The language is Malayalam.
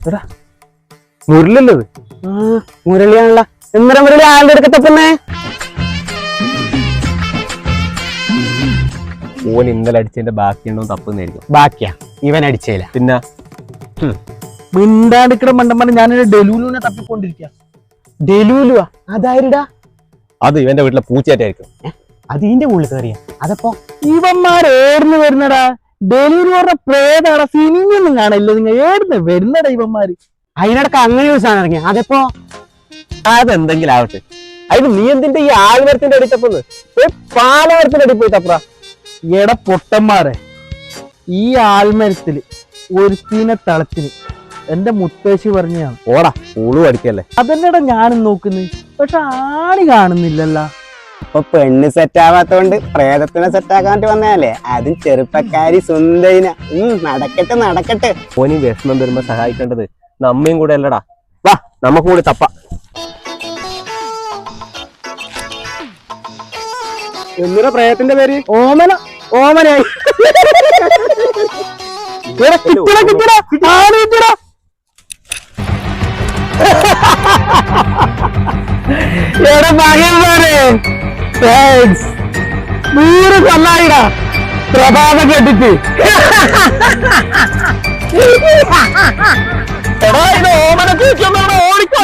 എടാ മുരളിയല്ലത്? മുരളിയാണല്ല. എന്തിനാ മുരളി ആളുടെ എടുക്കത്തപ്പന്നെ? ഓൻ ഇന്നലെ അടിച്ചതിന്റെ ബാക്കിയുണ്ടോ തപ്പുന്നായിരിക്കും. ബാക്കിയാ ഇവൻ അടിച്ചേല. പിന്നെ മിണ്ടാണ്ടിക്കട മണ്ടന്മാരെ ഞാനൊരു ഡെലൂലുവിനെ തപ്പിക്കൊണ്ടിരിക്കുക. ഡെലൂലുവാ? അതായിരുടാ? അത് ഇവന്റെ വീട്ടിലെ പൂച്ചയായിട്ടായിരിക്കും. അത് ഇതിന്റെ ഉള്ളിൽ കയറിയാ? അതപ്പോ ഇവന്മാരേടുന്ന് വരുന്നടാ? ഡെലൂലു പറഞ്ഞ പ്രേതാടാ. സിനിമയൊന്നും കാണില്ല. നിങ്ങൾ ഏടുന്ന് വരുന്നടാ ഇവന്മാര്? അതിനിടക്ക് അങ്ങനെ ഒരു സാധനം ഇറങ്ങിയ? അതപ്പോ അതെന്തെങ്കിലും ആവട്ടെ. അതിന് നീ എന്തിന്റെ ഈ ആൽമരത്തിന്റെ അടി തപ്പുന്നത്? പാലമരത്തിന്റെ അടി പോയി തപ്പറ. എട പൊട്ടന്മാരെ, ഈ ആൽമരത്തില് ഒരുത്തിനെ തളത്തിന് എന്റെ മുത്തശ്ശി പറഞ്ഞാണ്. ഓടാ പൂളു അടിക്കല്ലേ. അതെന്നെടാ ഞാനും നോക്കുന്നത്. പക്ഷെ ആണി കാണുന്നില്ലല്ല. ഇപ്പൊ പെണ്ണ് സെറ്റ് ആവാത്തോണ്ട് പ്രേതത്തിനെ സെറ്റ് ആക്കാണ്ട് വന്നതല്ലേ? അതും ചെറുപ്പക്കാരി സുന്ദരിന. നടക്കട്ടെ നടക്കട്ടെ. ഓനി വിഷമം വരുമ്പോ സഹായിക്കേണ്ടത് നമ്മയും കൂടെ അല്ലടാ. വാ നമുക്ക് കൂടി തപ്പ. എന്തിനാ പ്രേതത്തിന്റെ പേര്? ഓമന. ഓമനായി കൊല്ലായിടാ പ്രഭാത കേട്ടിട്ട്. എടാ ഇത് ഓമന ഓടിക്കോ.